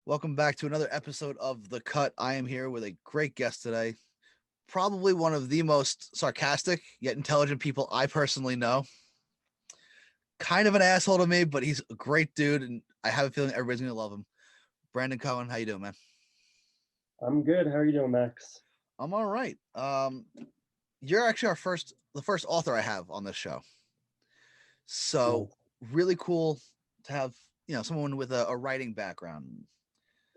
Welcome back to another episode of The Cut. I am here with a great guest today. Probably one of the most sarcastic yet intelligent people I personally know. Kind of an asshole to me, but he's a great dude, and I have a feeling everybody's gonna love him. Brandon Cohen, how you doing, man? I'm good. How are you doing, Max? I'm all right. You're actually the first author I have on this show. So Nice. really cool to have someone with a writing background.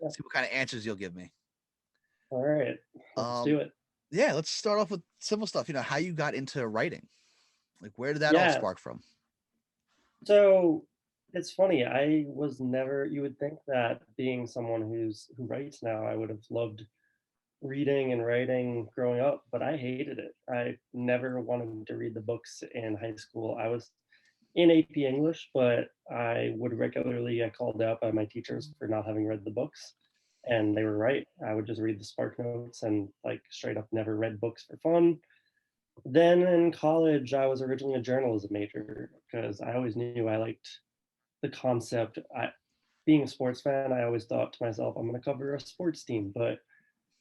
Yeah. See what kind of answers you'll give me. All right, let's do Um, it. yeah, let's start off with simple stuff. How you got into writing. Like, where did that all Yeah. spark from? So it's funny. I was never. You would think that being someone who writes now, I would have loved reading and writing growing up, but I hated it. I never wanted to read the books in high school. I was in AP English, but I would regularly get called out by my teachers for not having read the books. And they were right. I would just read the Spark Notes and like straight up never read books for fun. Then in college, I was originally a journalism major because I always knew I liked the concept. Being a sports fan, I always thought to myself, I'm going to cover a sports team. But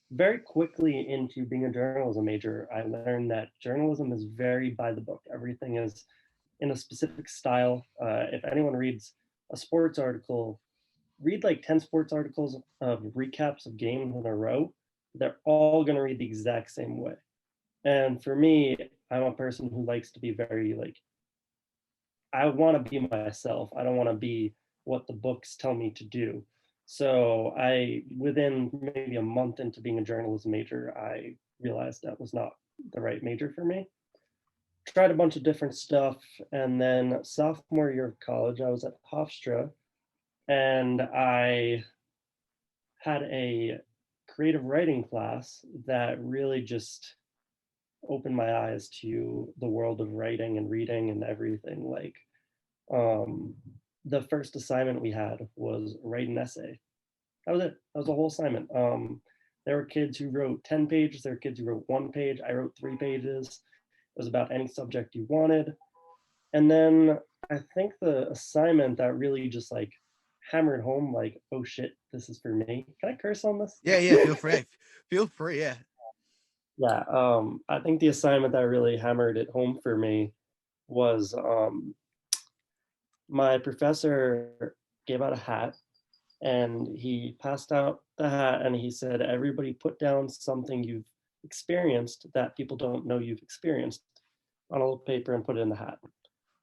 very quickly into being a journalism major, I learned that journalism is very by the book. Everything is in a specific style. If anyone reads a sports article, read like 10 sports articles of recaps of games in a row. They're all going to read the exact same way. And for me, I'm a person who likes to be very like, I want to be myself. I don't want to be what the books tell me to do. So within maybe a month into being a journalism major, I realized that was not the right major for me. Tried a bunch of different stuff. And then sophomore year of college, I was at Hofstra and I had a creative writing class that really just opened my eyes to the world of writing and reading and everything. Like, um, the first assignment we had was write an essay. That was it. That was the whole assignment. There were kids who wrote 10 pages. There were kids who wrote 1 page. I wrote 3 pages. It was about any subject you wanted. And then I think the assignment that really just like hammered home, like, oh shit, this is for me. Can I curse on this? Yeah, yeah. Feel free. Feel free. Yeah. Yeah, I think the assignment that really hammered it home for me was my professor gave out a hat and he passed out the hat and he said, everybody put down something you've experienced that people don't know you've experienced on a little paper and put it in the hat.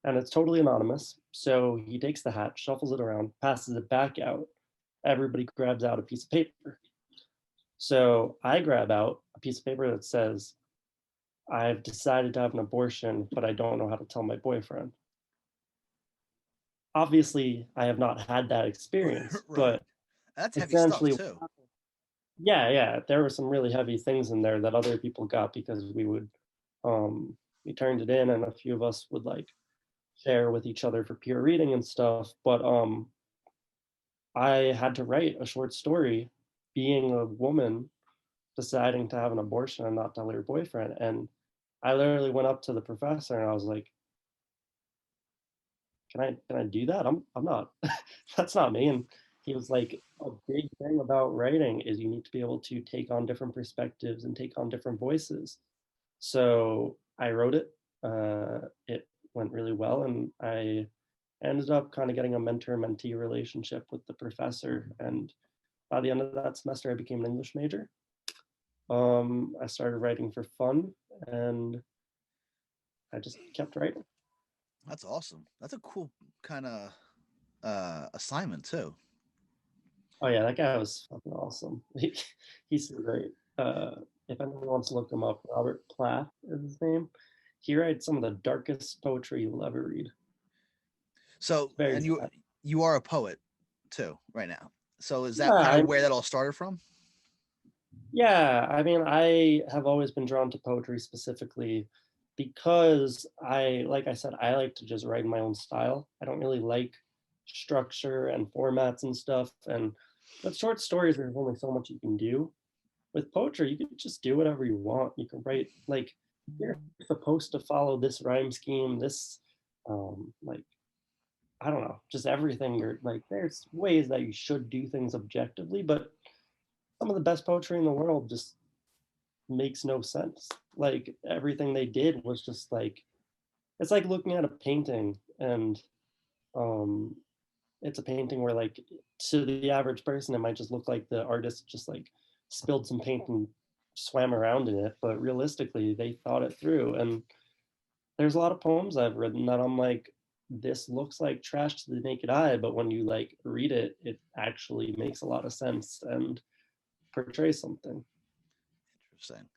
And it's totally anonymous. So he takes the hat, shuffles it around, passes it back out. Everybody grabs out a piece of paper. So I grab out a piece of paper that says, I've decided to have an abortion, but I don't know how to tell my boyfriend. Obviously, I have not had that experience, Right. but That's heavy stuff essentially, too. yeah, there were some really heavy things in there that other people got because we turned it in and a few of us would like share with each other for peer reading and stuff. But I had to write a short story being a woman deciding to have an abortion and not tell her boyfriend. And I literally went up to the professor and I was like, can I do that? I'm not that's not me. And he was like, a big thing about writing is you need to be able to take on different perspectives and take on different voices. So I wrote it. It went really well, and I ended up kind of getting a mentor-mentee relationship with the professor. And by the end of that semester, I became an English major. I started writing for fun, and I just kept writing. That's awesome. That's a cool kind of assignment too. Oh yeah, that guy was fucking awesome. He's so great. If anyone wants to look him up, Robert Plath is his name. He writes some of the darkest poetry you'll ever read. So, Very and sad. you are a poet too right now. So, is Yeah, that kind of where that all started from? yeah. I mean, I have always been drawn to poetry specifically because like I said, I like to just write in my own style. I don't really like structure and formats and stuff. And with short stories, there's only so much you can do. With poetry, you can just do whatever you want. You can write like you're supposed to follow this rhyme scheme, this like I don't know, just everything. You're like, there's ways that you should do things objectively, but some of the best poetry in the world just makes no sense. Like everything they did was just like, it's like looking at a painting and um it's a painting where like to the average person it might just look like the artist just like spilled some paint and swam around in it, but realistically they thought it through. And there's a lot of poems I've written that I'm like, this looks like trash to the naked eye, but when you like read it, it actually makes a lot of sense and portrays something. Interesting.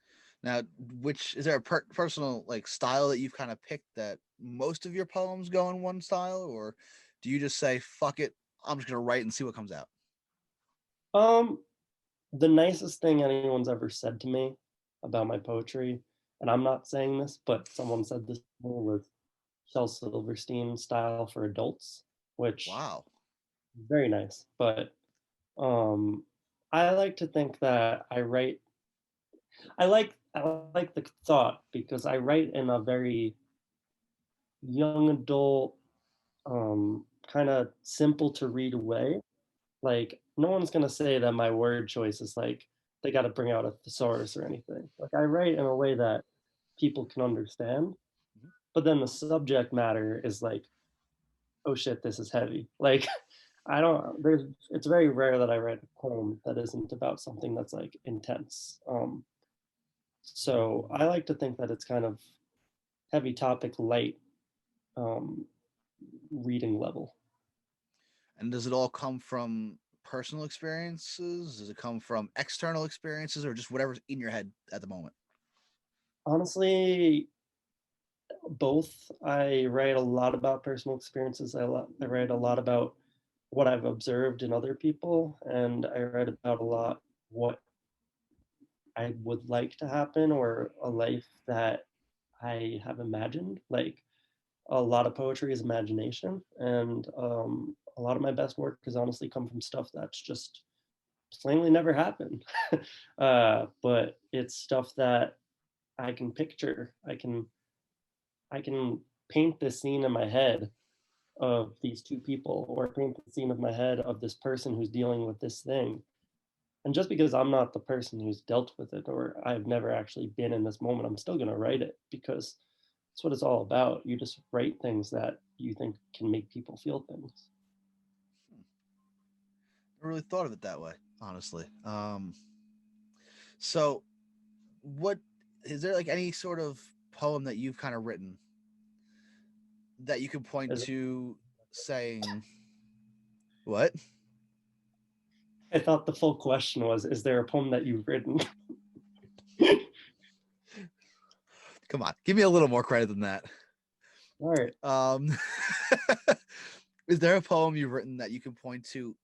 Now, which is there a personal like style that you've kind of picked that most of your poems go in one style, or do you just say fuck it, I'm just gonna write and see what comes out? um the nicest thing anyone's ever said to me about my poetry, and I'm not saying this, but someone said this was Shel Silverstein style for adults, which Wow. is very nice. But um, I like to think that I write. I like the thought because I write in a very young adult, kind of simple to read way. Like no one's gonna say that my word choice is like they got to bring out a thesaurus or anything. Like I write in a way that people can understand, Mhm. but then the subject matter is like, oh shit, this is heavy. Like I don't. There's. It's very rare that I write a poem that isn't about something that's like intense. So I like to think that it's kind of heavy topic, light um, reading level. And does it all come from personal experiences? Does it come from external experiences, or just whatever's in your head at the moment? Honestly, both. I write a lot about personal experiences. I write a lot about what I've observed in other people, and I write about a lot what I would like to happen or a life that I have imagined. Like a lot of poetry is imagination, and a lot of my best work has honestly come from stuff that's just plainly never happened. But it's stuff that I can picture. I can paint this scene in my head of these two people, or paint the scene of my head of this person who's dealing with this thing. And just because I'm not the person who's dealt with it, or I've never actually been in this moment, I'm still gonna write it because that's what it's all about. You just write things that you think can make people feel things. I really thought of it that way, honestly. So what is there like any sort of poem that you've kind of written that you can point Is to saying what? I thought the full question was, is there a poem that you've written? Come on, give me a little more credit than that. All right. Um, is there a poem you've written that you can point to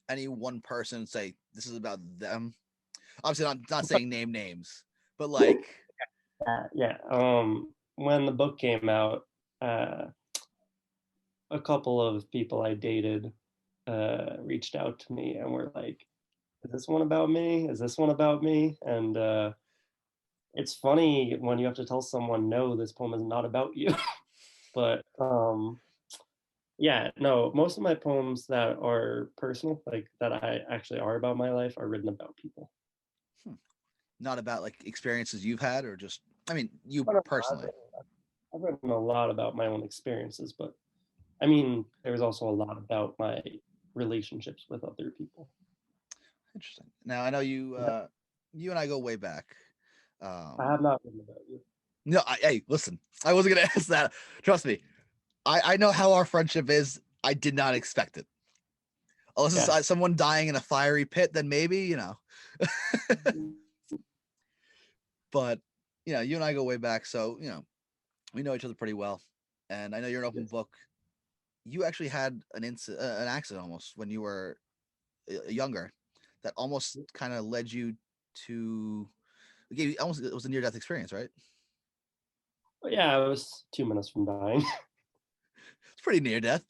any one person and say this is about them? Obviously, not saying name names, but like, Yeah. When the book came out, uh, a couple of people I dated reached out to me and were like, "Is this one about me? Is this one about me?" And it's funny when you have to tell someone, "No, this poem is not about you." But yeah, no, most of my poems that are personal, like that I actually are about my life, are written about people. hmm, not about like experiences you've had, or just, I mean, you I don't know, personally. I've written a lot about my own experiences, but I mean, there's also a lot about my relationships with other people. Interesting. Now I know you. Yeah, You and I go way back. I Um, have not written about you. no, hey, listen. I wasn't gonna ask that. Trust me. I know how our friendship is. I did not expect it. Unless it's Yes. someone dying in a fiery pit, then maybe you know. But you and I go way back, so we know each other pretty well. And I know you're an open Yes. book. You actually had an accident almost when you were younger, that almost kind of led you to gave you almost it was a near death experience, right? But yeah, I was 2 minutes from dying. It's pretty near death.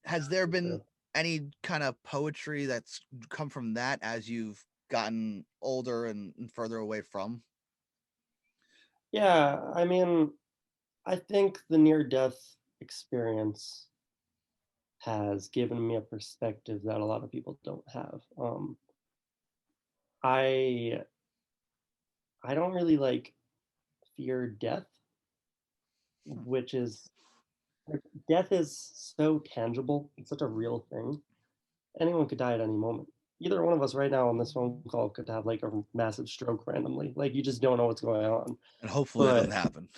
Has there Me been too. any kind of poetry that's come from that as you've gotten older and further away from? Yeah, I mean, I think the near death experience has given me a perspective that a lot of people don't have. I I don't really like fear death, Hmm. which is like, death is so tangible. It's such a real thing. Anyone could die at any moment. Either one of us right now on this phone call could have like a massive stroke randomly. Like you just don't know what's going on. And hopefully that doesn't But happen.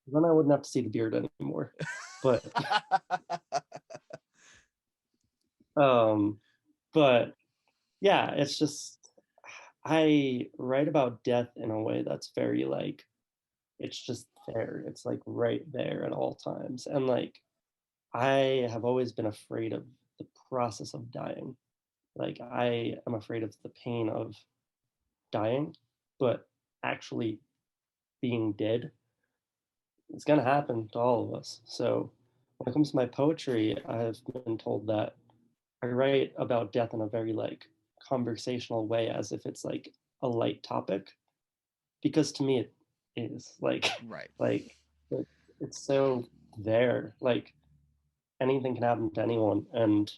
then I wouldn't have to see the beard anymore. But um but yeah, it's just I write about death in a way that's very like it's just there. It's like right there at all times. And like I have always been afraid of the process of dying. Like I am afraid of the pain of dying, but actually being dead, it's gonna happen to all of us. So when it comes to my poetry, I've been told that I write about death in a very like conversational way as if it's like a light topic because to me it is like Right. like it's so there like anything can happen to anyone and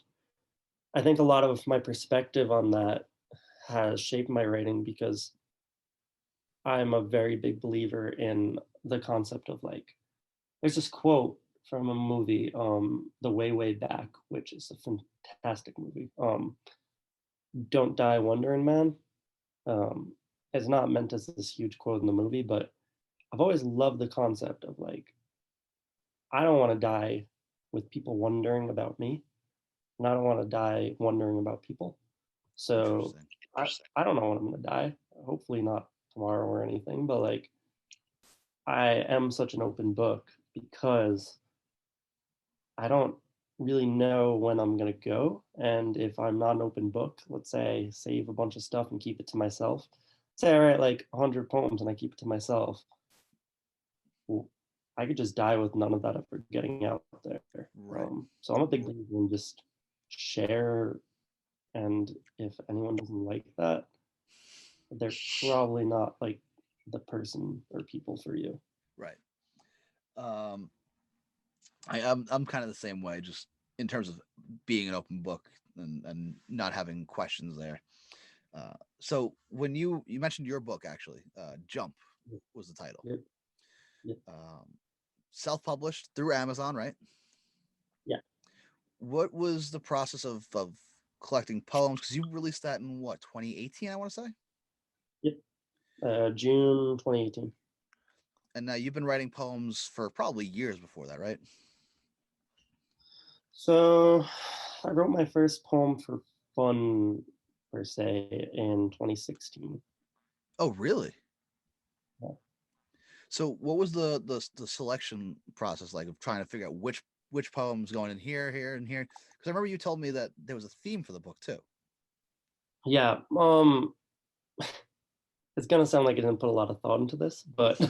I think a lot of my perspective on that has shaped my writing because I'm a very big believer in the concept of like there's this quote from a movie The Way Back, which is a fantastic movie. Don't die wondering, man. um it's not meant as this huge quote in the movie, but I've always loved the concept of like I don't want to die with people wondering about me, and I don't want to die wondering about people. So Interesting. I don't know when I'm gonna die. Hopefully not tomorrow or anything, but like I am such an open book because I don't really know when I'm gonna go. And if I'm not an open book, let's say I save a bunch of stuff and keep it to myself. Say I write like 100 poems and I keep it to myself. Well, I could just die with none of that ever getting out there. Right. So I'm a big believer in just share, and if anyone doesn't like that, they're probably not like the person or people for you. Right. Um, I'm kind of the same way, just in terms of being an open book and not having questions there. So when you mentioned your book actually, Jump was the title. Yep, yep, Um, Self-published through Amazon, right? yeah, What was the process of collecting poems? Because you released that in what 2018, I want to say. yep. June 2018. And now you've been writing poems for probably years before that, right? So I wrote my first poem for fun, per se, in 2016. Oh, really? Yeah. So what was the selection process like of trying to figure out which poems going in here, here, and here? Because I remember you told me that there was a theme for the book too. Yeah, it's gonna sound like I didn't put a lot of thought into this, but this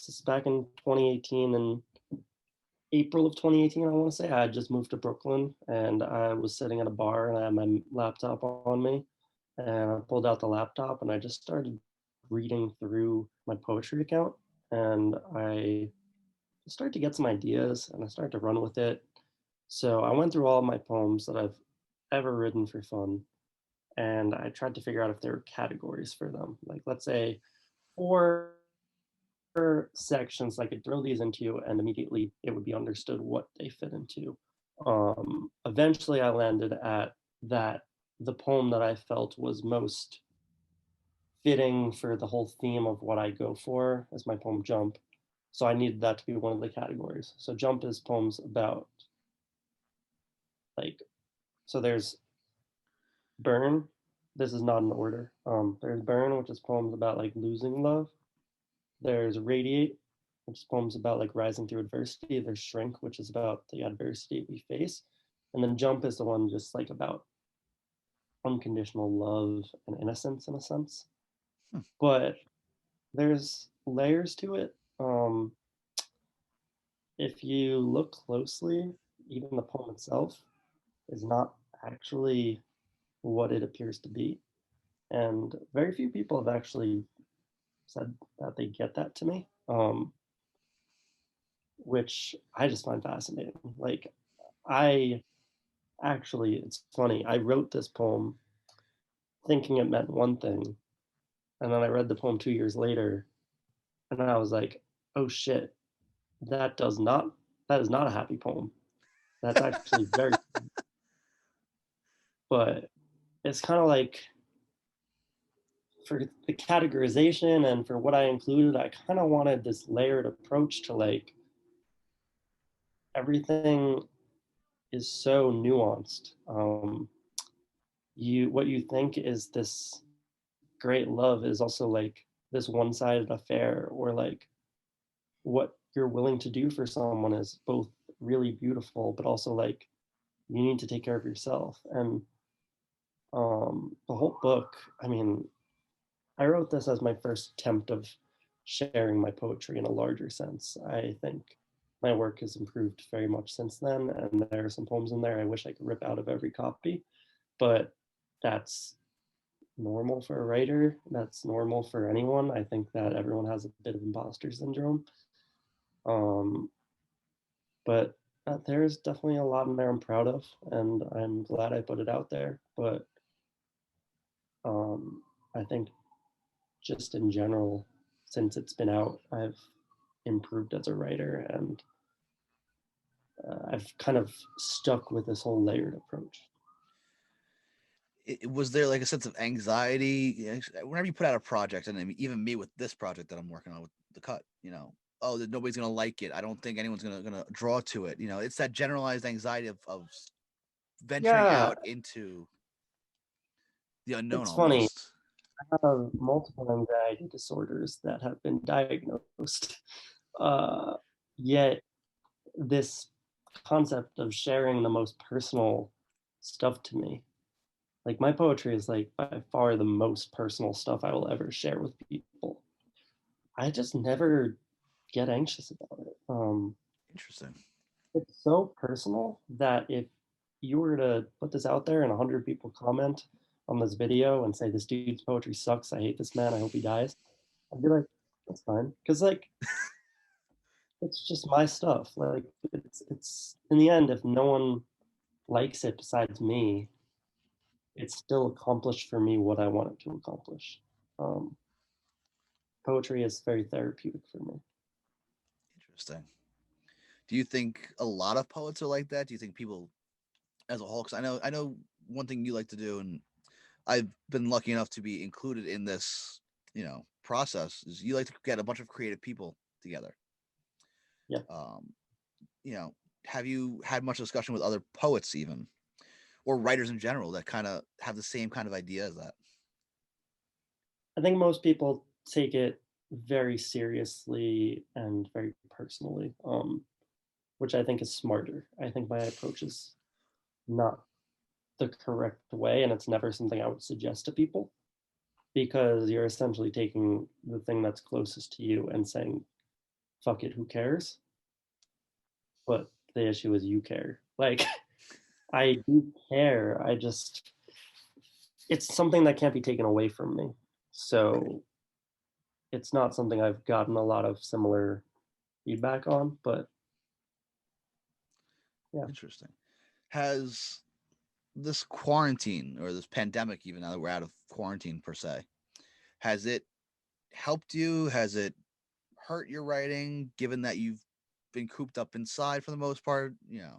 is back in 2018 and April of 2018, I want to say. I had just moved to Brooklyn and I was sitting at a bar and I had my laptop on me. And I pulled out the laptop and I just started reading through my poetry account. And I started to get some ideas and I started to run with it. So I went through all of my poems that I've ever written for fun. And I tried to figure out if there were categories for them. Like, let's say, four sections I could throw these into, and immediately it would be understood what they fit into. Eventually, I landed at that the poem that I felt was most fitting for the whole theme of what I go for as my poem Jump. So I needed that to be one of the categories. So Jump is poems about like so there's Burn. This is not in order. There's Burn, which is poems about like losing love. There's Radiate, which is poems about like rising through adversity. There's Shrink, which is about the adversity we face. And then Jump is the one just like about unconditional love and innocence in a sense. Hmm. But there's layers to it. If you look closely, even the poem itself is not actually what it appears to be. And very few people have actually said that they get that to me. which I just find fascinating. Like, I actually, it's funny, I wrote this poem thinking it meant one thing, and then I read the poem 2 years later, and I was like, oh shit, that does not, that is not a happy poem. That's actually very, but it's kind of like for the categorization and for what I included, I kind of wanted this layered approach to like everything is so nuanced. You what you think is this great love is also like this one-sided affair, or like what you're willing to do for someone is both really beautiful, but also like you need to take care of yourself. And the whole book, I mean, I wrote this as my first attempt of sharing my poetry in a larger sense. I think my work has improved very much since then, and there are some poems in there I wish I could rip out of every copy, but that's normal for a writer. That's normal for anyone. I think that everyone has a bit of imposter syndrome. Um, but there's definitely a lot in there I'm proud of, and I'm glad I put it out there. But I think just in general, since it's been out, I've improved as a writer, and I've kind of stuck with this whole layered approach. Was there like a sense of anxiety whenever you put out a project, and even me with this project that I'm working on with the cut, oh, that nobody's gonna like it. I don't think anyone's gonna draw to it. It's that generalized anxiety of venturing Yeah, out into the unknown it's funny. almost. I have multiple anxiety disorders that have been diagnosed. Uh, Yet, this concept of sharing the most personal stuff to me, like my poetry is like by far the most personal stuff I will ever share with people. I just never get anxious about it. Interesting. It's so personal that if you were to put this out there and 100 people comment on this video and say, this dude's poetry sucks, I hate this man, I hope he dies, I'd be like, that's fine. Because, like, it's just my stuff. Like, it's in the end, if no one likes it besides me, it's still accomplished for me what I want it to accomplish. Um, Poetry is very therapeutic for me. Interesting. Do you think a lot of poets are like that? Do you think people as a whole? Because I know one thing you like to do, and I've been lucky enough to be included in this, process. Is you like to get a bunch of creative people together. Yeah. Um, you know, have you had much discussion with other poets, even or writers in general, that kind of have the same kind of idea as that? I think most people take it very seriously and very personally, which I think is smarter. I think my approach is not the correct way, and it's never something I would suggest to people, because you're essentially taking the thing that's closest to you and saying, fuck it, who cares? But the issue is you care. Like, I do care. I just, it's something that can't be taken away from me. Right. So it's not something I've gotten a lot of similar feedback on, but yeah. Interesting. Has this quarantine or this pandemic, even now that we're out of quarantine per se, has it helped you? Has it hurt your writing, given that you've been cooped up inside for the most part? Yeah.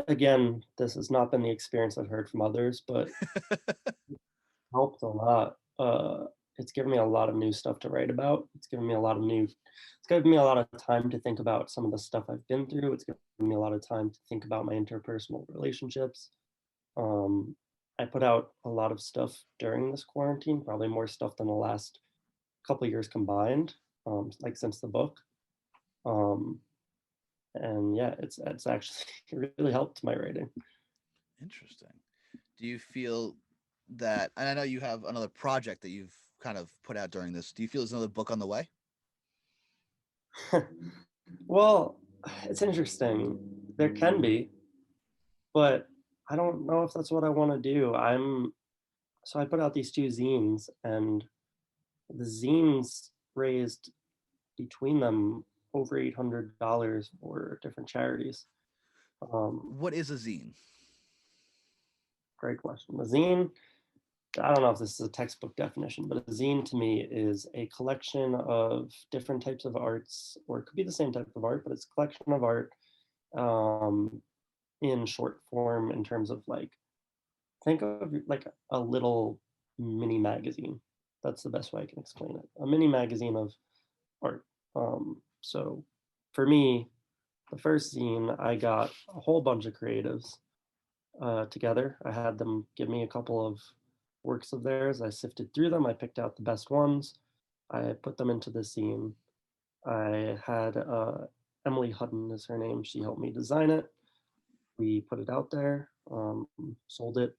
Again, this has not been the experience I've heard from others, but helped a lot. It's given me a lot of new stuff to write about. It's given me a lot of time to think about some of the stuff I've been through. It's given me a lot of time to think about my interpersonal relationships. Um, I put out a lot of stuff during this quarantine, probably more stuff than the last couple of years combined, like since the book. Um, and yeah, it's actually really helped my writing. Interesting. Do you feel that, and I know you have another project that you've kind of put out during this, do you feel there's another book on the way? Well, it's interesting. There can be, but I don't know if that's what I want to do. I put out these two zines, and the zines raised between them over $800 for different charities. What is a zine? Great question. A zine, I don't know if this is a textbook definition, but a zine to me is a collection of different types of arts, or it could be the same type of art, but it's a collection of art um, in short form in terms of like, think of like a little mini magazine. That's the best way I can explain it. A mini magazine of art. So for me, the first zine, I got a whole bunch of creatives together. I had them give me a couple of works of theirs. I sifted through them. I picked out the best ones. I put them into the zine. I had Emily Hutton is her name. She helped me design it. We put it out there, sold it.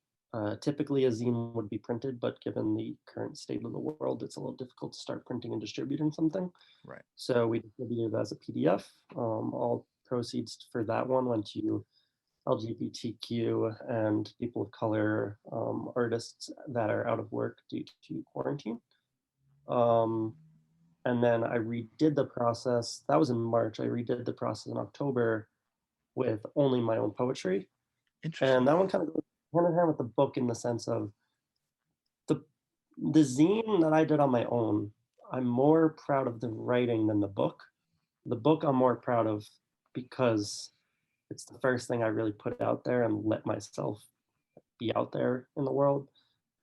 Typically, a zine would be printed, but given the current state of the world, it's a little difficult to start printing and distributing something. Right. So we distributed it as a PDF. All proceeds for that one went to LGBTQ and people of color artists that are out of work due to quarantine. Um, and then I redid the process. That was in March. I redid the process in October with only my own poetry. Interesting. And that one kind of goes hand in hand with the book in the sense of the the zine that I did on my own. I'm more proud of the writing than the book. The book I'm more proud of because it's the first thing I really put out there and let myself be out there in the world.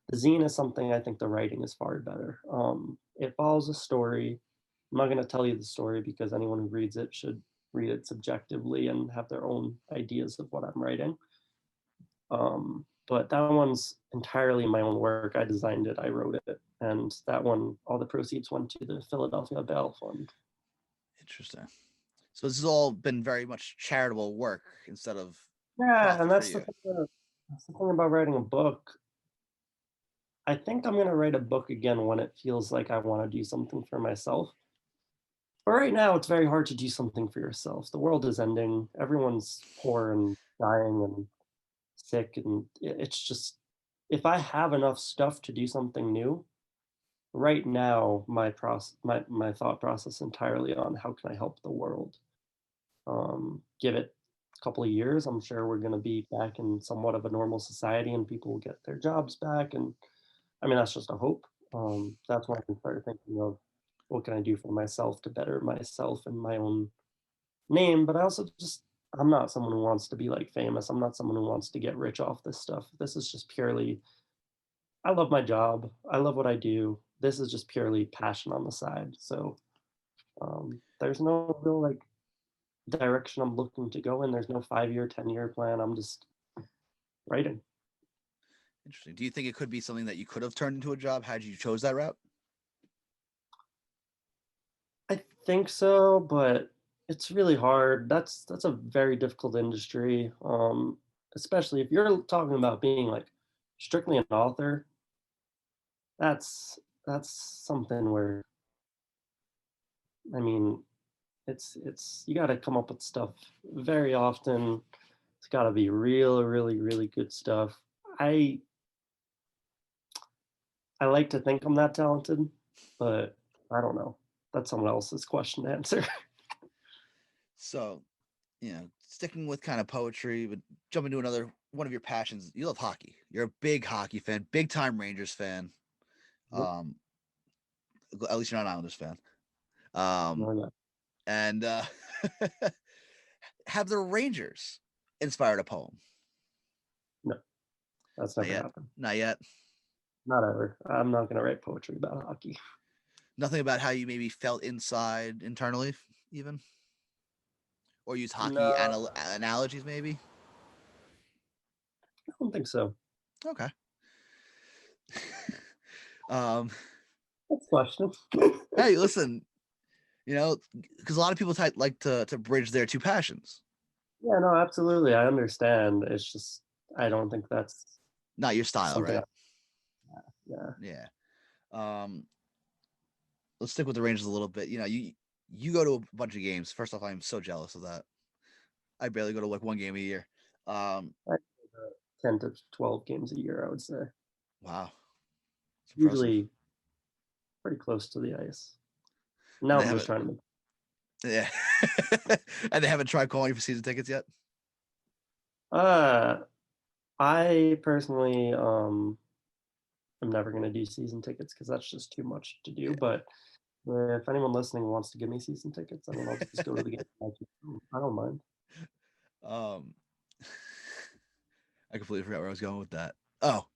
The zine is something I think the writing is far better. It follows a story. I'm not going to tell you the story because anyone who reads it should read it subjectively and have their own ideas of what I'm writing. But that one's entirely my own work. I designed it, I wrote it, and that one, all the proceeds went to the Philadelphia Bail Fund. Interesting. So this has all been very much charitable work instead of Yeah, and profit for you. that's the thing about writing a book. I think I'm going to write a book again when it feels like I want to do something for myself. But right now, it's very hard to do something for yourself. The world is ending. Everyone's poor and dying and sick. And it's just, if I have enough stuff to do something new, right now, my thought process entirely on how can I help the world. Give it a couple of years, I'm sure we're going to be back in somewhat of a normal society and people will get their jobs back. And I mean, that's just a hope. That's when I can start thinking of what can I do for myself to better myself and my own name. But I also just, I'm not someone who wants to be like famous. I'm not someone who wants to get rich off this stuff. This is just purely, I love my job. I love what I do. This is just purely passion on the side. So there's no real like direction I'm looking to go in. There's no 5 year, 10 year plan. I'm just writing. Interesting. Do you think it could be something that you could have turned into a job had you chose that route? I think so, but it's really hard. That's a very difficult industry, especially if you're talking about being like strictly an author. That's something where I mean, it's you got to come up with stuff very often. It's got to be real, really, really good stuff. I I like to think I'm that talented, but I don't know. That's someone else's question to answer. So, sticking with kind of poetry, but jumping to another one of your passions. You love hockey. You're a big hockey fan, big time Rangers fan. Yep. Um, at least you're not an Islanders fan. Um, Oh, yeah. and have the Rangers inspired a poem? No, that's Not never yet. happened. Not yet. Not ever. I'm not going to write poetry about hockey. Nothing about how you maybe felt inside internally, even, or use hockey No, analogies, maybe. I don't think so. Okay. um, Next question. hey, listen, because a lot of people like to bridge their two passions. Yeah, no, absolutely. I understand. It's just, I don't think that's Not your style, something. right? Yeah. Yeah. Um, let's stick with the Rangers a little bit. You go to a bunch of games. First off, I'm so jealous of that. I barely go to like one game a year. Um, I go to 10 to 12 games a year, I would say. wow, it's impressive. Usually pretty close to the ice. And Now they I'm have just it. trying to make Yeah. And they haven't tried calling you for season tickets yet? Uh, I personally am never going to do season tickets because that's just too much to do. Yeah. But if anyone listening wants to give me season tickets, I mean, I'll just go to the game. I don't mind. Um, I completely forgot where I was going with that. Oh,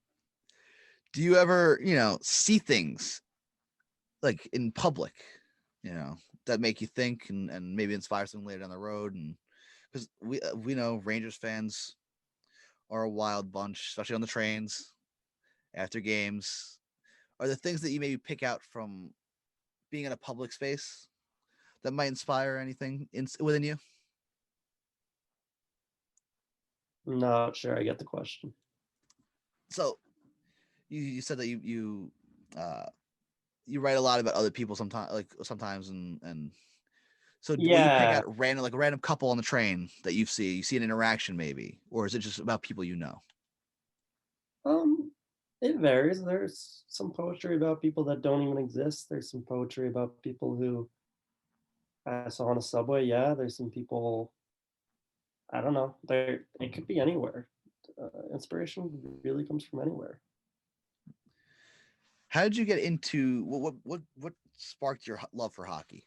do you ever, see things like in public, that make you think and maybe inspire something later down the road? And because we know Rangers fans are a wild bunch, especially on the trains after games. Are there things that you maybe pick out from being in a public space that might inspire anything within you? Not sure I get the question. So you said that uh, you write a lot about other people sometimes and so will you pick Yeah, out random like a random couple on the train that you see an interaction maybe, or is it just about people you know? um, it varies. There's some poetry about people that don't even exist. There's some poetry about people who I saw on a subway. Yeah, there's some people. I don't know. There, it could be anywhere. Inspiration really comes from anywhere. How did you get into what sparked your love for hockey?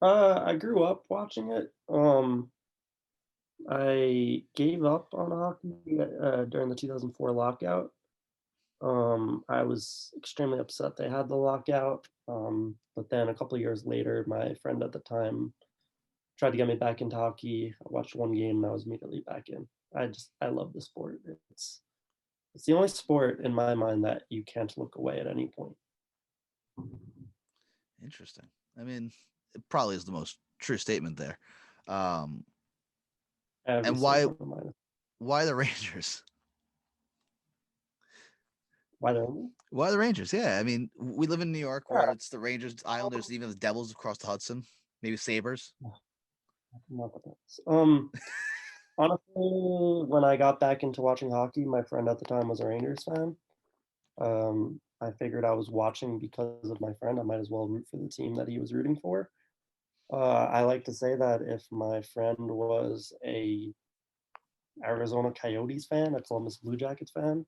I grew up watching it. I gave up on hockey during the 2004 lockout. I was extremely upset they had the lockout. But then a couple of years later, my friend at the time tried to get me back into hockey. I watched one game and I was immediately back in. I love the sport. It's the only sport in my mind that you can't look away at any point. Interesting. I mean, it probably is the most true statement there. um Every and single why one of mine. why the Rangers? Why don't Why the Rangers? Yeah, I mean, we live in New York yeah, where it's the Rangers, Islanders, even the Devils across the Hudson, maybe Sabres. not the Bucks. Honestly, when I got back into watching hockey, my friend at the time was a Rangers fan. I figured I was watching because of my friend. I might as well root for the team that he was rooting for. I like to say that if my friend was a Arizona Coyotes fan, a Columbus Blue Jackets fan,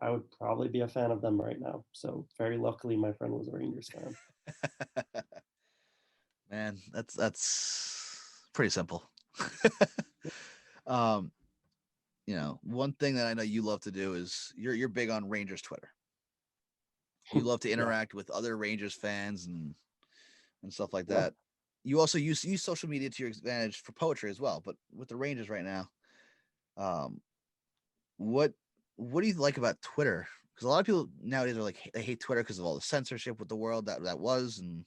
I would probably be a fan of them right now. So very luckily, my friend was a Rangers fan. Man, that's pretty simple. um, one thing that I know you love to do is you're big on Rangers Twitter. You love to Yeah, interact with other Rangers fans and stuff like yeah. that. You also use social media to your advantage for poetry as well. But with the Rangers right now, um, what what do you like about Twitter? Because a lot of people nowadays are like they hate Twitter because of all the censorship with the world that was, and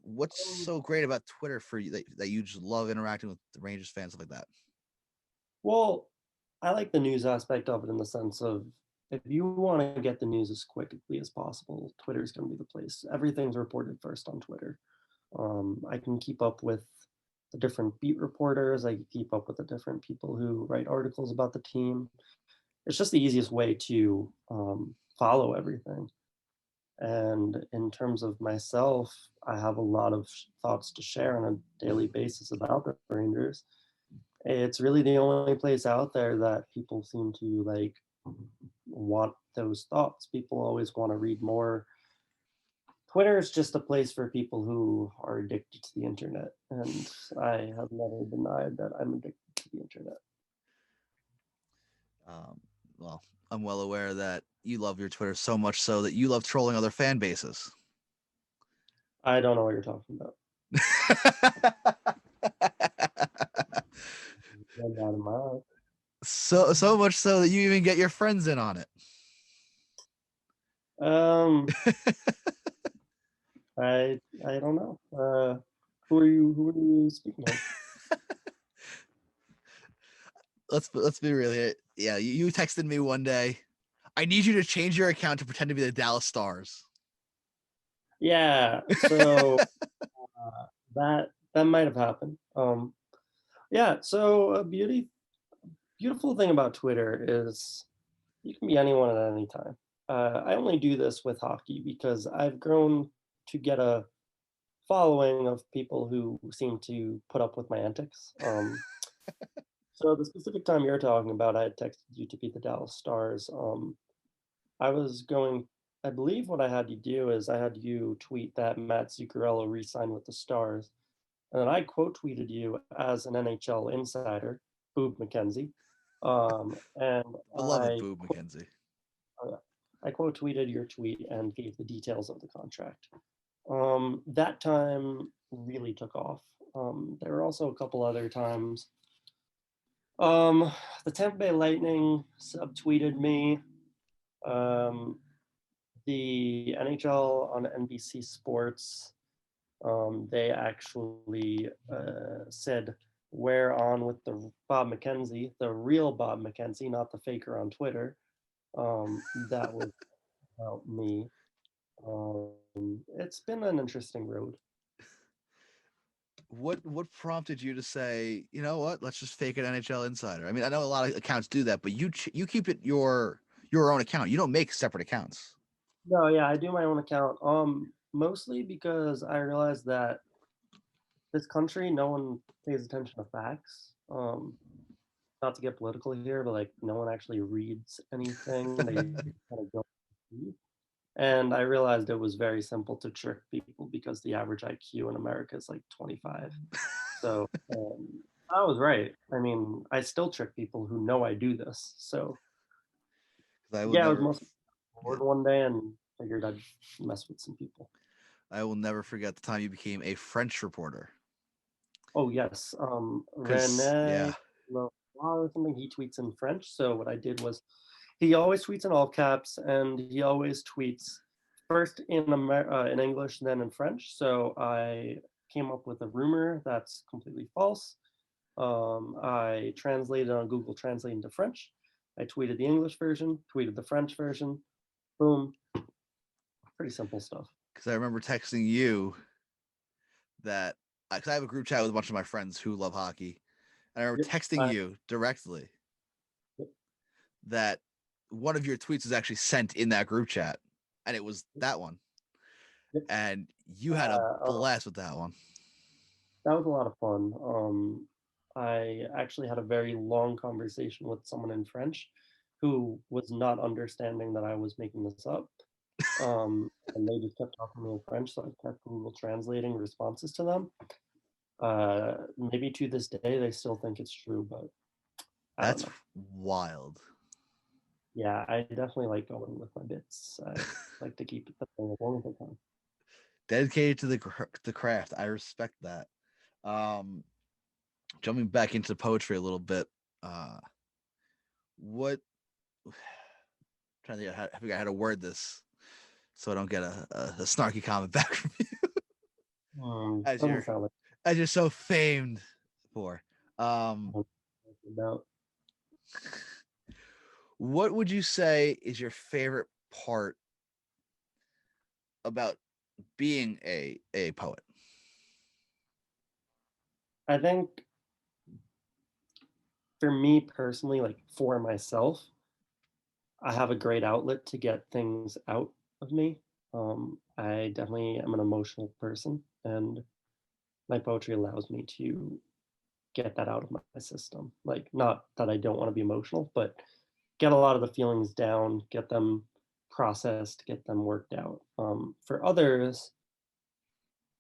what's Um, so great about Twitter for you that you just love interacting with the Rangers fans, stuff like that? well, I like the news aspect of it in the sense of if you want to get the news as quickly as possible, Twitter is going to be the place. Everything's reported first on Twitter. I can keep up with the different beat reporters. I can keep up with the different people who write articles about the team. It's just the easiest way to follow everything. And in terms of myself, I have a lot of thoughts to share on a daily basis about the Rangers. It's really the only place out there that people seem to like want those thoughts. People always want to read more. Twitter is just a place for people who are addicted to the internet, and I have never denied that I'm addicted to the internet. Um, well, I'm well aware that you love your Twitter so much so that you love trolling other fan bases. I don't know what you're talking about. Get out of my eye. So much so that you even get your friends in on it. Um, I don't know. Who are you speaking of? Let's be real here. Yeah, you texted me one day. I need you to change your account to pretend to be the Dallas Stars. Yeah, so that might have happened. Yeah, so a beautiful thing about Twitter is you can be anyone at any time. I only do this with hockey because I've grown to get a following of people who seem to put up with my antics. So the specific time you're talking about, I had texted you to beat the Dallas Stars. I was going, I believe what I had you do is I had you tweet that Matt Zuccarello re-signed with the Stars, and then I quote tweeted you as an NHL insider, Boob McKenzie, and Beloved Boob McKenzie. I quote tweeted your tweet and gave the details of the contract. That time really took off. There were also a couple other times. The Tampa Bay Lightning subtweeted me. The NHL on NBC Sports, they actually said, "We're on with the Bob McKenzie, the real Bob McKenzie, not the faker on Twitter." That was about me. It's been an interesting road. What prompted you to say, you know what, let's just fake an NHL insider? I mean, I know a lot of accounts do that, but you keep it your own account. You don't make separate accounts. No, yeah, I do my own account. Mostly because I realized that this country, no one pays attention to facts. Not to get political here, but like no one actually reads anything. They kind of go. And I realized it was very simple to trick people because the average IQ in America is like 25. So I was right. I mean, I still trick people who know I do this. So I will yeah, I was never. mostly Yeah, bored one day and figured I'd mess with some people. I will never forget the time you became a French reporter. Oh yes, Because Rene yeah, or something. He tweets in French. So what I did was, he always tweets in all caps, and he always tweets first in English, then in French. So I came up with a rumor that's completely false. I translated on Google Translate into French. I tweeted the English version, tweeted the French version. Boom. Pretty simple stuff. because I remember texting you that because I have a group chat with a bunch of my friends who love hockey, and I remember Yep. texting you directly Yep. that one of your tweets was actually sent in that group chat, and it was that one, Yep. and you had a blast with that one. That was a lot of fun. I actually had a very long conversation with someone in French who was not understanding that I was making this up. And they just kept talking to me in French, so I kept Google translating responses to them. Maybe to this day, they still think it's true, but I don't That's know. wild. Yeah, I definitely like going with my bits. I like to keep it the thing as long as I can. Dedicated to the craft. I respect that. Jumping back into poetry a little bit. What? I'm trying to think how, I think I had to word this so I don't get a snarky comment back from you as Doesn't you're sound like as you're so famed for. about. What would you say is your favorite part about being a poet? I think for me personally, like for myself, I have a great outlet to get things out of me. I definitely am an emotional person, and my poetry allows me to get that out of my system. Like, not that I don't want to be emotional, but get a lot of the feelings down, get them processed, get them worked out. For others,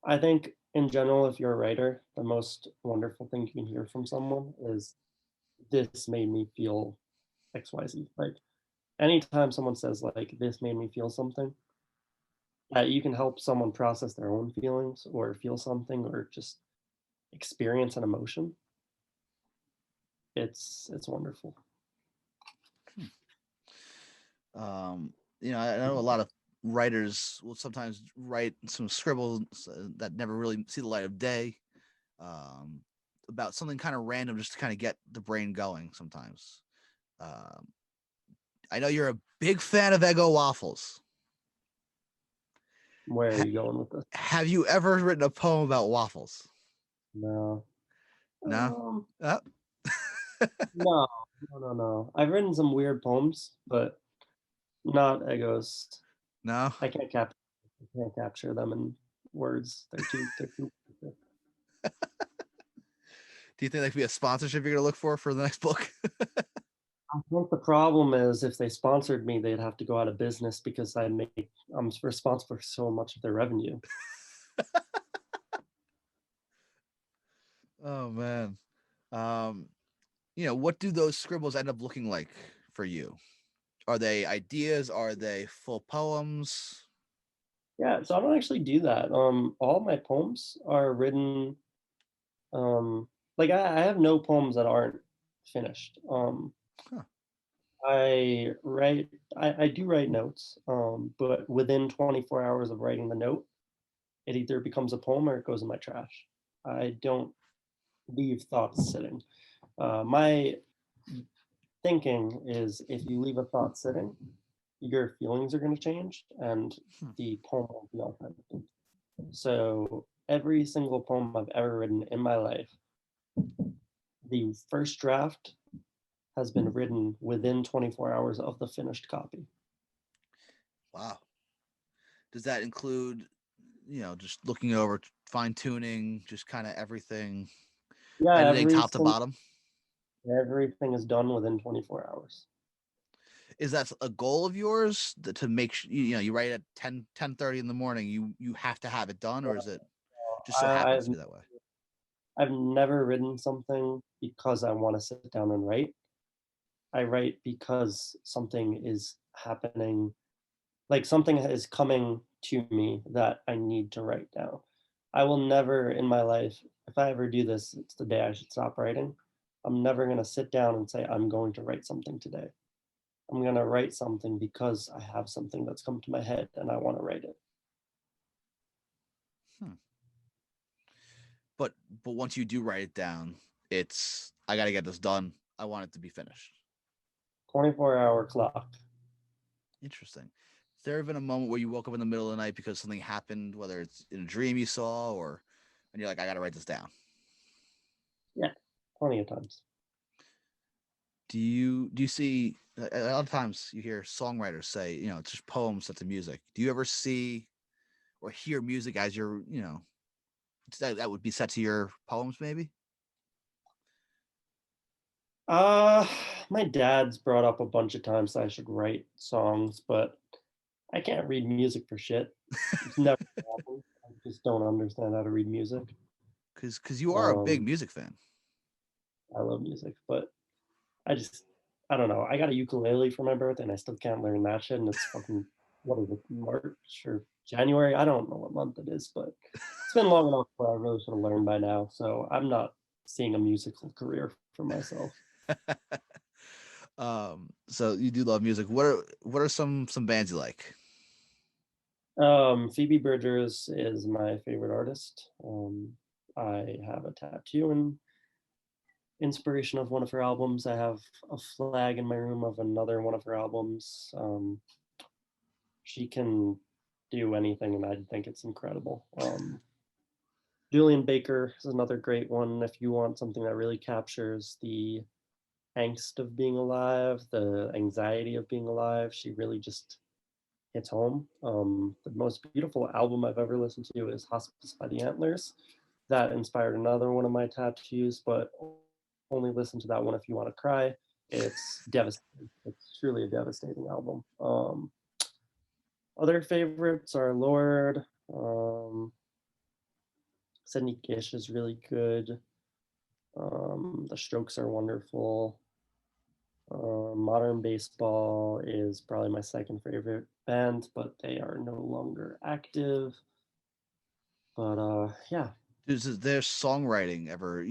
I think in general, if you're a writer, the most wonderful thing you can hear from someone is, "This made me feel XYZ." Like, anytime someone says like, "This made me feel something," you can help someone process their own feelings or feel something or just experience an emotion. It's wonderful. I know a lot of writers will sometimes write some scribbles that never really see the light of day, um, about something kind of random just to kind of get the brain going sometimes. Um, I know you're a big fan of Eggo waffles. Where are you going with this? Have you ever written a poem about waffles? No. No. Oh. No, no. I've written some weird poems, but not egos. No. I can't capture them words. They're too. Do you think that could be a sponsorship you're gonna look for the next book? I think the problem is if they sponsored me, they'd have to go out of business because I'm responsible for so much of their revenue. Oh man. Um, what do those scribbles end up looking like for you? Are they ideas? Are they full poems? Yeah, so I don't actually do that. All my poems are written. Um, like I have no poems that aren't finished. Huh. I do write notes, but within 24 hours of writing the note, it either becomes a poem or it goes in my trash. I don't leave thoughts sitting. My thinking is if you leave a thought sitting, your feelings are going to change and Hmm. the poem won't be authentic. So every single poem I've ever written in my life, the first draft has been written within 24 hours of the finished copy. Wow. Does that include, just looking over, fine tuning, just kind of everything, Yeah, editing top to bottom? everything is done within 24 hours. Is that a goal of yours to make you write at 10:30 in the morning? You have to have it done, or is it just so I, happens I've to be that way? I've never written something because I want to sit down and write. I write because something is happening, like something is coming to me that I need to write down. I will never in my life, if I ever do this, it's the day I should stop writing. I'm never going to sit down and say, I'm going to write something today. I'm going to write something because I have something that's come to my head and I want to write it. Hmm. But once you do write it down, it's I got to get this done. I want it to be finished. 24-hour clock. Interesting. Has there been a moment where you woke up in the middle of the night because something happened, whether it's in a dream you saw or and you're like, I got to write this down? Yeah, plenty of times. Do you see a lot of times you hear songwriters say, it's just poems set to music. Do you ever see or hear music as your, that would be set to your poems maybe? Uh, my dad's brought up a bunch of times that I should write songs, but I can't read music for shit. It's never happened. I just don't understand how to read music. Because you are a big Um, music fan. I love music, but I just I don't know. I got a ukulele for my birthday and I still can't learn that shit. And it's fucking what is it, March or January? I don't know what month it is, but it's been long enough where I really should have learned by now. So I'm not seeing a musical career for myself. So you do love music. What are some bands you like? Phoebe Bridgers is my favorite artist. I have a tattoo in inspiration of one of her albums. I have a flag in my room of another one of her albums. She can do anything, and I think it's incredible. Julian Baker is another great one. If you want something that really captures the angst of being alive, the anxiety of being alive, she really just hits home. The most beautiful album I've ever listened to is Hospice by the Antlers. That inspired another one of my tattoos, but only listen to that one if you want to cry. It's devastating. It's truly a devastating album. Other favorites are Lord. Sydney Gish is really good. The Strokes are wonderful. Modern Baseball is probably my second favorite band, but they are no longer active. But yeah. Does their songwriting ever,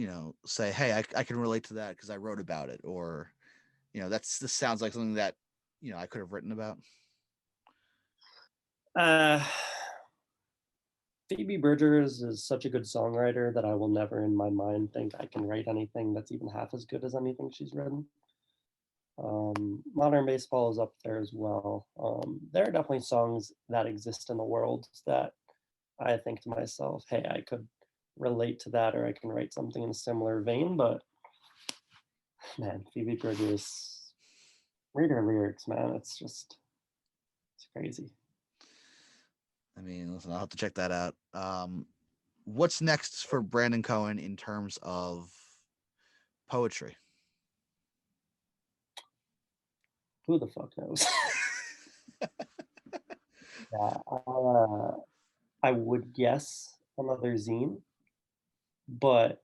say, hey, I can relate to that because I wrote about it, or this sounds like something that I could have written about? Uh, Phoebe Bridgers is such a good songwriter that I will never in my mind think I can write anything that's even half as good as anything she's written. Modern Baseball is up there as well. There are definitely songs that exist in the world that I think to myself, hey, I could relate to that or I can write something in a similar vein. But man, Phoebe Bridgers, read her lyrics, man. It's crazy. I mean, listen, I'll have to check that out. What's next for Brandon Cohen in terms of poetry? Who the fuck knows? Yeah, I would guess another zine, but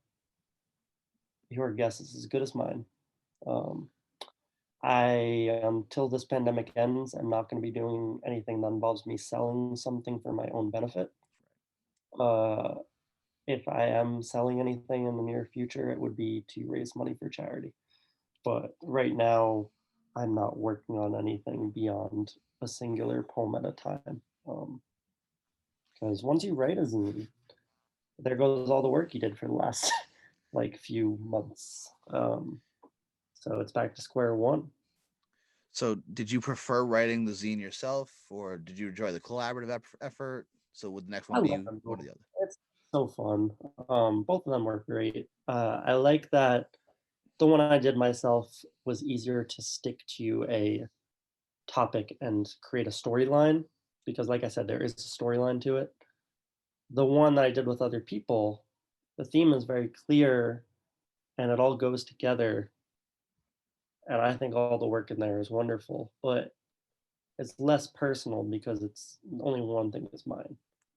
your guess is as good as mine. Um, I, until this pandemic ends, I'm not going to be doing anything that involves me selling something for my own benefit. Uh, if I am selling anything in the near future, it would be to raise money for charity. But right now, I'm not working on anything beyond a singular poem at a time. Because once you write a zine, there goes all the work you did for the last like few months. So it's back to square one. So, did you prefer writing the zine yourself, or did you enjoy the collaborative effort? So, would the next I one love be them one or both. the other? It's so fun. Both of them were great. I like that the one I did myself was easier to stick to a topic and create a storyline because, like I said, there is a storyline to it. The one that I did with other people, the theme is very clear and it all goes together. And I think all the work in there is wonderful, but it's less personal because it's only one thing is mine.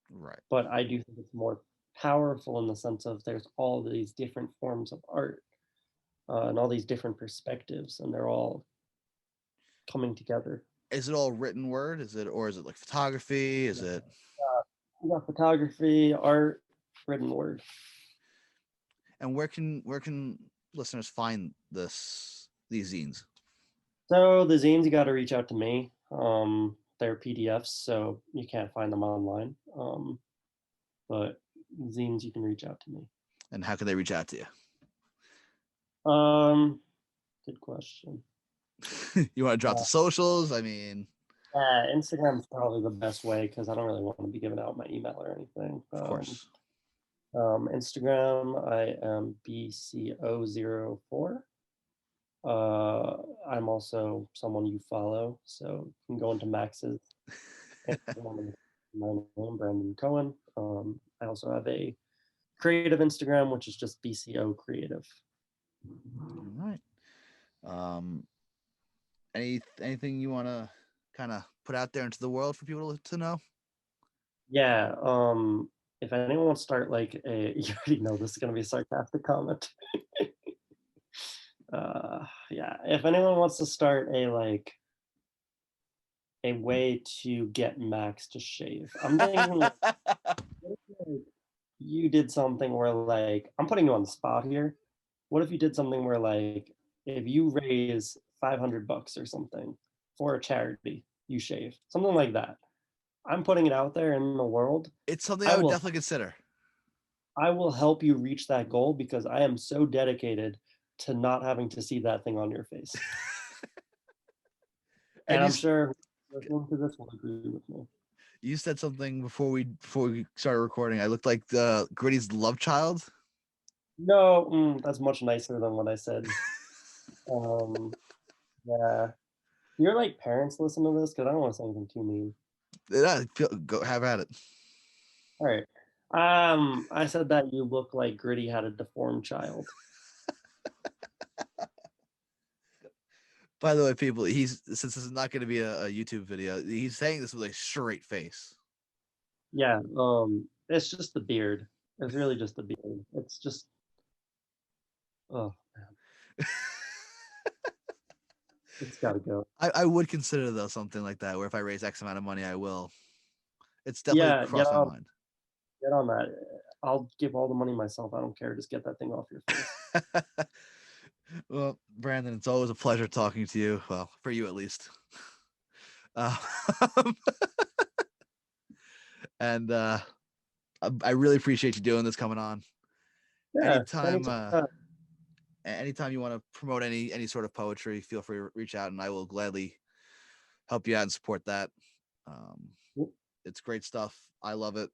Right. But I do think it's more powerful in the sense of there's all these different forms of art and all these different perspectives, and they're all coming together. Is it all written word? Is it, or is it like photography? Is Yeah. it? We got photography, art, written word. And where can listeners find these zines? So the zines, you got to reach out to me. They're PDFs, so you can't find them online. But zines, you can reach out to me. And how can they reach out to Um, Good question. you? You want to drop Uh, the socials? I mean, Instagram's probably the best way because I don't really want to be giving out my email or anything. of course. Instagram, I am BCO04. I'm also someone you follow, so you can go into Max's Instagram and my name, Brandon Cohen. I also have a creative Instagram, which is just BCO Creative. All right. Um, anything you want to kind of put out there into the world for people to know? Yeah. If anyone wants to start like a, you already know this is gonna be a sarcastic comment. Yeah. If anyone wants to start a way to get Max to shave, I'm thinking like, what if, like, you did something where like I'm putting you on the spot here. What if you did something where like if you raise $500 or something for a charity, you shave something like that. I'm putting it out there in the world. It's something I I would will definitely consider. I will help you reach that goal because I am so dedicated to not having to see that thing on your face. And And I'm sure listening to this will agree with me. you said something before we started recording. I looked like the Gritty's love child. No, that's much nicer than what I said. Um, yeah. Your like parents listen to this because I don't want to say anything too mean. Yeah, go have at it. All right. I said that you look like Gritty had a deformed child. By the way, people, he's since this is not going to be a YouTube video, he's saying this with a straight face. Yeah. It's just the beard. It's really just the beard. It's just oh man, it's gotta go. I would consider though something like that, where if I raise X amount of money, I will. It's definitely Yeah, crossed my mind. get on that. I'll give all the money myself. I don't care. Just get that thing off your face. Well, Brandon, it's always a pleasure talking to you. Well, for you at least. Um, and I really appreciate you doing this, coming on. Yeah, Anytime, anytime. anytime you want to promote any sort of poetry, feel free to reach out, and I will gladly help you out and support that. Um, it's great stuff. I love it.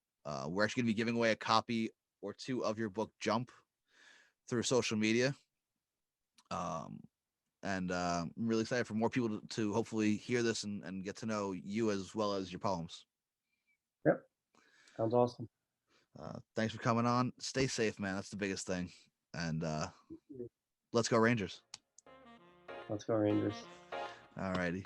We're actually going to be giving away a copy or two of your book, Jump, through social media. Um, and I'm really excited for more people to hopefully hear this and get to know you as well as your poems. Yep. Sounds awesome. Thanks for coming on. Stay safe, man. That's the biggest thing. And let's go Rangers. Let's go Rangers. All righty.